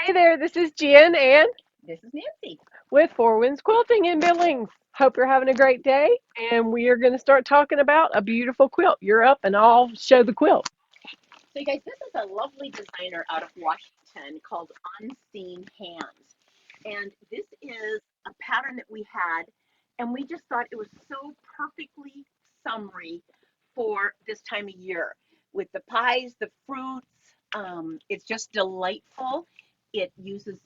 Hey there, this is Jen and This is Nancy. with Four Winds Quilting in Billings. Hope you're having a great day, and we are going to start talking about a beautiful quilt. You're up, and I'll show the quilt. So, you guys, this is a lovely designer out of Washington called Unseen Hands. And this is a pattern that we had, and we just thought it was so perfectly summery for this time of year with the pies, the fruits. It's just delightful. It uses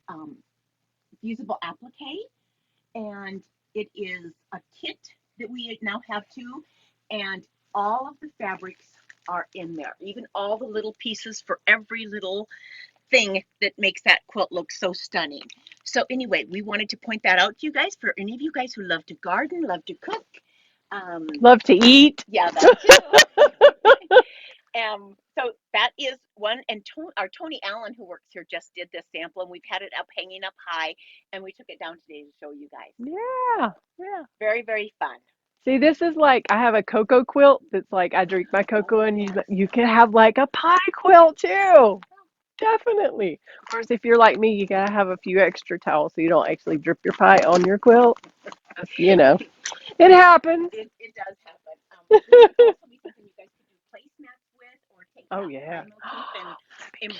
fusible applique, and it is a kit that we now have too, and all of the fabrics are in there, even all the little pieces for every little thing that makes that quilt look so stunning. So anyway, we wanted to point that out to you guys, for any of you guys who love to garden, love to cook. um, Love to eat. yeah, that too. So that is one, and our Tony Allen, who works here, just did this sample, and we've had it up, hanging up high, and we took it down today to show you guys. Yeah, yeah. Very, very fun. See, this is like I have a cocoa quilt that's like I drink my cocoa, Oh, and yes. you can have like a pie quilt too. Definitely. Whereas if you're like me, you gotta have a few extra towels so you don't actually drip your pie on your quilt. It happens. It does happen. This would also be something you guys could do placemats with, or take Oh that yeah. pie motif and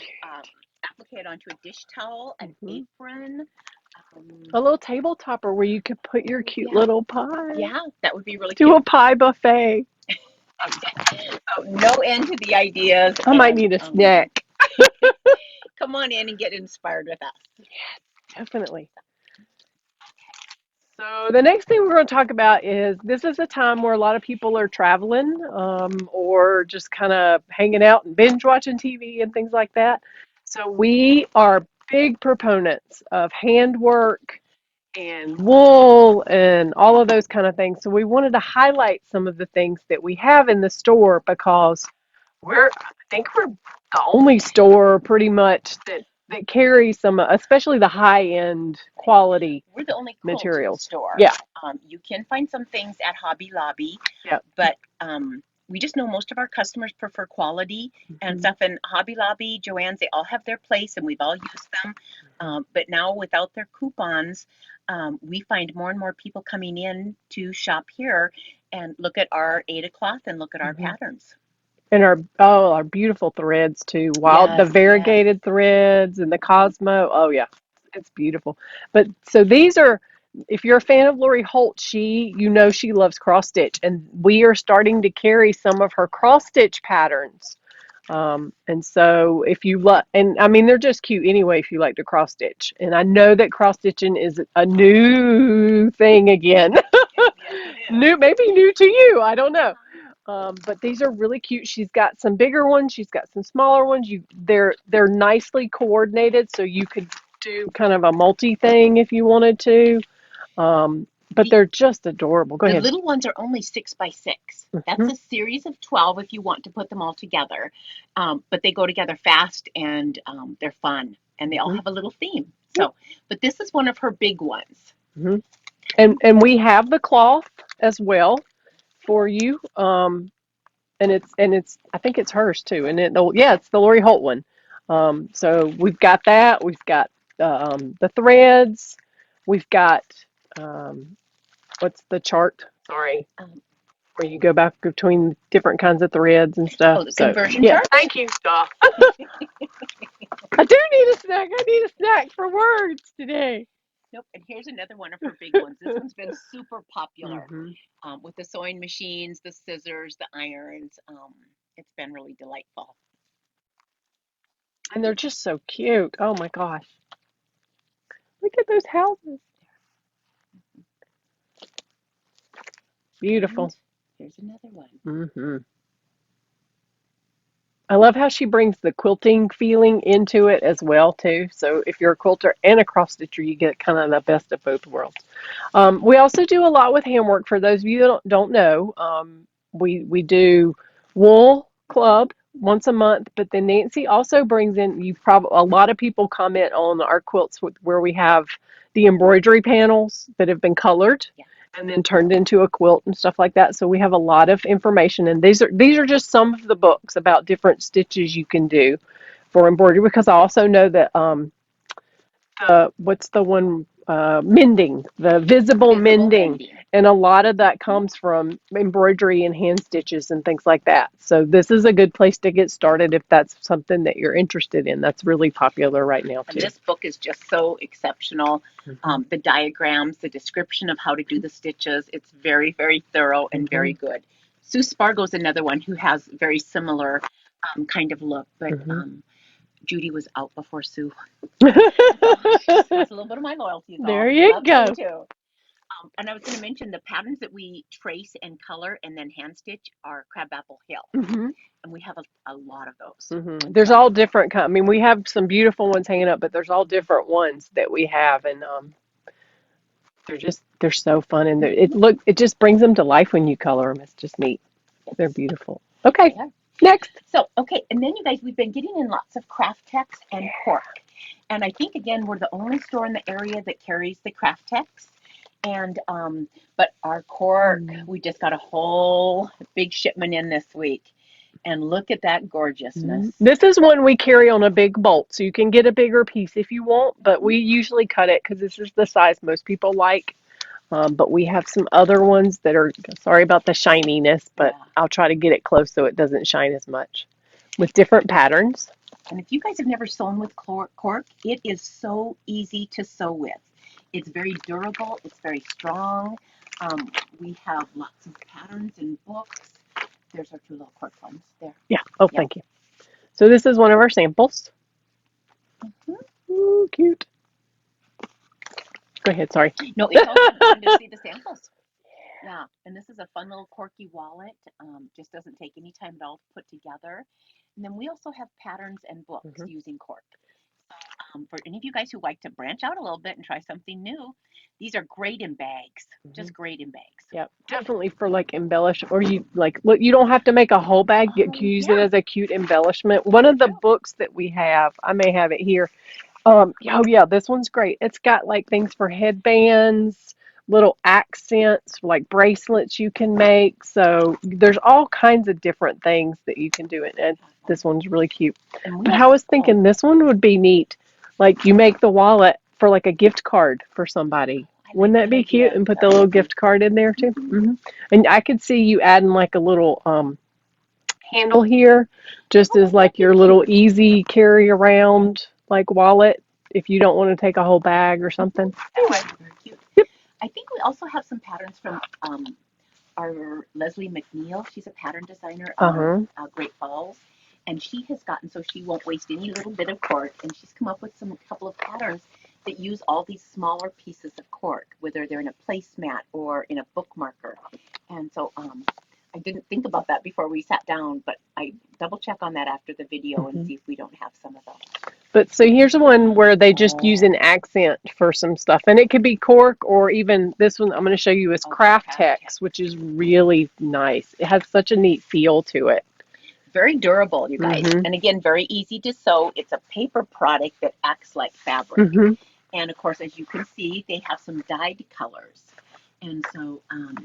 applique it onto a dish towel, an Hmm. apron. Um, A little table topper where you could put your oh, cute yeah, little pie. yeah, that would be really Do cute. a pie buffet. Oh, no end to the ideas, I might and need a snack. come on in and get inspired with us. Definitely. So the next thing we're going to talk about is this is a time where a lot of people are traveling or just kind of hanging out and binge watching TV and things like that. So we are big proponents of handwork and wool and all of those kind of things. So we wanted to highlight some of the things that we have in the store because I think we're the only store pretty much that carries some, especially the high end quality We're the only quilting materials. store. Yeah, You can find some things at Hobby Lobby, yeah. but we just know most of our customers prefer quality and Mhm. stuff. And Hobby Lobby, Joann's, they all have their place, and we've all used them. But now, without their coupons, we find more and more people coming in to shop here and look at our Ada cloth and look at our Mhm. patterns. And our beautiful threads too. The Yes, yes. variegated threads and the Cosmo. Oh yeah, it's beautiful. But so these are, if you're a fan of Lori Holt, she loves cross stitch, and we are starting to carry some of her cross stitch patterns. And so if you love, and I mean they're just cute anyway if you like to cross stitch. And I know that cross stitching is a new thing again. Yes, it is. Maybe new to you. I don't know. But these are really cute. She's got some bigger ones. She's got some smaller ones. They're nicely coordinated, so you could do kind of a multi thing if you wanted to. But The they're just adorable. Go The ahead. little ones are only 6 by 6. That's Hmm. a series of 12 if you want to put them all together. But they go together fast, and they're fun, and they all Hmm. have a little theme. So, but this is one of her big ones. Hmm. And we have the cloth as well for you. And it's I think it's hers too. And yeah, it's the Lori Holt one. So we've got that. We've got the threads. We've got um, what's the chart? Sorry, Um, where you go back between different kinds of threads and stuff. oh, the So conversion yeah, chart. thank you. Duh. I do need a snack. I need a snack for words today. Nope. And here's another one of her big ones. This one's been super popular Hmm. with the sewing machines, the scissors, the irons. It's been really delightful. And they're just so cute. Oh my gosh. Look at those houses. And Beautiful. here's another one. Hmm. I love how she brings the quilting feeling into it as well too. So if you're a quilter and a cross stitcher, you get kind of the best of both worlds. We also do a lot with handwork. For those of you that don't know, we do wool club once a month. But then Nancy also brings in. You probably A lot of people comment on our quilts where we have the embroidery panels that have been colored Yeah. and then turned into a quilt and stuff like that. So we have a lot of information, and these are just some of the books about different stitches you can do for embroidery. Because I also know that what's the one, mending, the visible Visible mending. mending. And a lot of that Mhm. comes from embroidery and hand stitches and things like that. So this is a good place to get started if that's something that you're interested in. That's really popular right now And too. this book is just so exceptional. Hmm. The diagrams, the description of how to do the stitches, it's very, very thorough and very Hmm. good. Sue Spargo is another one who has very similar kind of look, but Hmm. Judy was out before Sue. So she just has a little bit of my loyalty, is all. There you Love Sue go. too. And I was going to mention the patterns that we trace and color and then hand stitch are Crabapple Hill. Hmm. And we have a lot of those. There's So, all different kind. I mean, we have some beautiful ones hanging up, but there's all different ones that we have, and they're so fun, and it just brings them to life when you color them. It's just neat. They're yes, beautiful. Okay, they are. next. So, okay, and then you guys, we've been getting in lots of craft tex and cork. And I think, again, we're the only store in the area that carries the craft tex. And, but our cork, we just got a whole big shipment in this week. And look at that gorgeousness. This is one we carry on a big bolt, so you can get a bigger piece if you want, but we usually cut it because this is the size most people like. But we have some other ones that are, sorry about the shininess, but Yeah. I'll try to get it close so it doesn't shine as much with different patterns. And if you guys have never sewn with cork, it is so easy to sew with. It's very durable, it's very strong. We have lots of patterns and books. There's our two little cork ones there. Yeah. Oh, Yep. thank you. So this is one of our samples. Mhm. Ooh, cute. Go ahead. Sorry. No, it's all good. Fun to see the samples. Yeah, and this is a fun little corky wallet. Just doesn't take any time at all to put together. And then we also have patterns and books Hmm. using cork. So for any of you guys who like to branch out a little bit and try something new, these are great in bags. Hmm. Just great in bags. Yeah, definitely for like embellish, or you like look. You don't have to make a whole bag. You can use it Yeah, as a cute embellishment. One of the true. books that we have, I may have it here. Oh yeah, this one's great. It's got like things for headbands, little accents, like bracelets you can make. So there's all kinds of different things that you can do it. And this one's really cute. And we But also, I was oh, thinking this one would be neat. Like you make the wallet for like a gift card for somebody. I Wouldn't like that that be cute? idea. And put That the little would be. gift card in there too. Mhm. And I could see you adding like a little handle here, just Oh, as wouldn't that like be your little cute? easy carry around like wallet if you don't want to take a whole bag or Mhm. something. That Anyway, would be very cute. yep. I think we also have some patterns from our Leslie McNeil. She's a pattern designer Uh out of huh. Great Falls, and she has gotten so she won't waste any little bit of cork, and she's come up with some couple of patterns that use all these smaller pieces of cork, whether they're in a placemat or in a bookmarker. And so I didn't think about that before we sat down, but I double check on that after the video and Hmm. see if we don't have some of those. But so here's one where they just use an Oh, accent for some stuff, and it could be cork or even this one I'm going to show you is oh, craft craft text. text, which is really nice. It has such a neat feel to it. Very durable, you guys. Hmm. And again, very easy to sew. It's a paper product that acts like fabric. Hmm. And of course, as you can see, they have some dyed colors. And so, I'm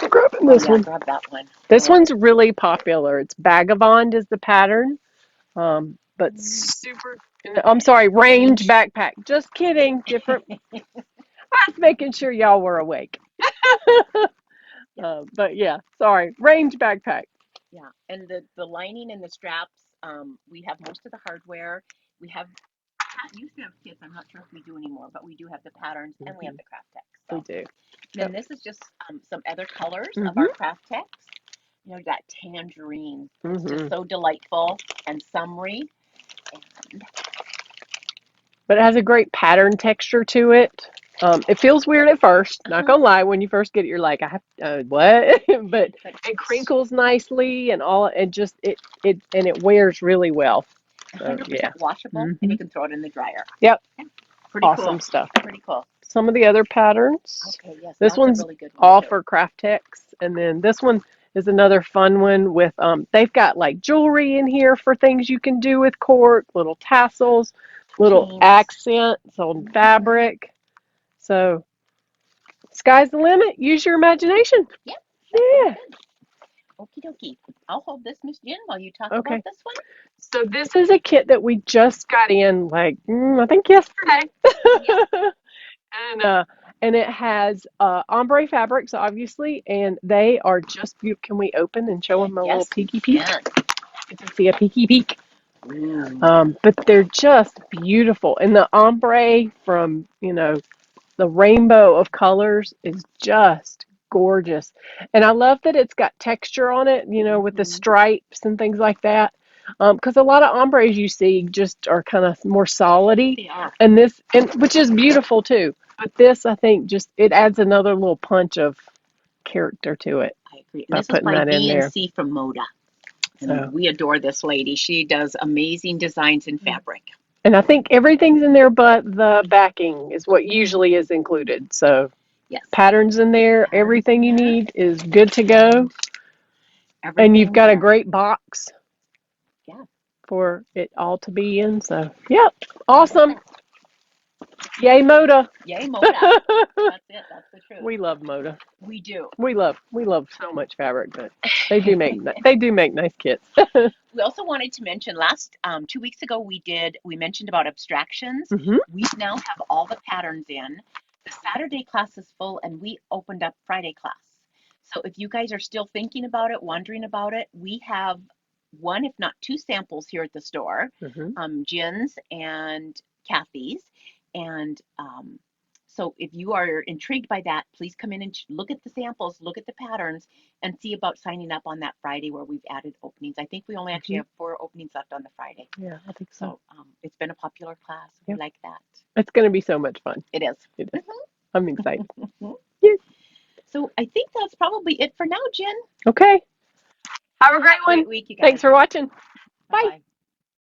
grabbing oh this yeah, one. grab that one. This Oh, one's really popular. It's Vagabond is the pattern. But super. I'm sorry, range range. backpack. Just kidding. Different. I was making sure y'all were awake. Yeah, But yeah, sorry, range backpack. yeah. And the lining and the straps, we have most of the hardware. We have used to have kits. I'm not sure if we do anymore, but we do have the patterns and we have Hmm. the craft text. We So do. then Yep. this is just some other colors of Hmm. our craft text. You know, that tangerine. It's just Hmm. so delightful and summery. And But it has a great pattern texture to it. It feels weird at first. Not uh-huh, gonna lie, when you first get it, you're like, I have what? But but it crinkles nicely and all. It just it wears really well. So yeah. 100% washable, and Hmm. you can throw it in the dryer. Yep. Yeah, pretty cool. Awesome stuff. Pretty cool. Some of the other patterns. Okay, yes, This lots of one's really good ones all too. for craft text, and then this one is another fun one with they've got like jewelry in here for things you can do with cork, little tassels, little Chains. accents on Mm-hmm. fabric. So sky's the limit. Use your imagination. Yep, that sounds Yeah. good. Okie dokie. I'll hold this, Miss Jen, while you talk about Okay. this one. So this is a kit that we just got in, like I think yesterday, Yep. and uh, and it has ombre fabrics, obviously, and they are just beautiful. Can we open and show them a little Yes, we peeky peek? can. Get to see a peeky peek. Ooh. But they're just beautiful, and the ombre from the rainbow of colors is just gorgeous. And I love that it's got texture on it, with the Hmm. stripes and things like that. Because a lot of ombres you see just are kind of more solidy, They are. and which is beautiful too. But this, I think, just it adds another little punch of character to it I agree. And by this is putting by that in B and there. C from Moda. And So, we adore this lady. She does amazing designs in fabric. and I think everything's in there, but the backing is what usually is included. So, Yes. patterns in there, Patterns everything in you there. need is good to go. And you've Everything's got a there. great box Yeah. for it all to be in. So, yep, Look at awesome. that. Yay, Moda. Yay, Moda. That's it. That's the truth. We love Moda. We do. We love so much fabric, but they do make nice kits. We also wanted to mention last 2 weeks ago we mentioned about abstractions. Hmm. We now have all the patterns in. The Saturday class is full, and we opened up Friday class. So if you guys are still thinking about it, wondering about it, we have one, if not two, samples here at the store, Hmm. Jin's and Kathy's, and so if you are intrigued by that, please come in and look at the samples, look at the patterns, and see about signing up on that Friday where we've added openings. I think we only actually Hmm. have 4 openings left on the Friday. Yeah, I think so. So it's been a popular class. We Yep. like that. It's going to be so much fun. It is. It is. I'm excited. Mhm. Yes. So I think that's probably it for now, Jen. Okay. Have a great Have a one. great week, you Thanks guys. for watching. Bye Bye. bye.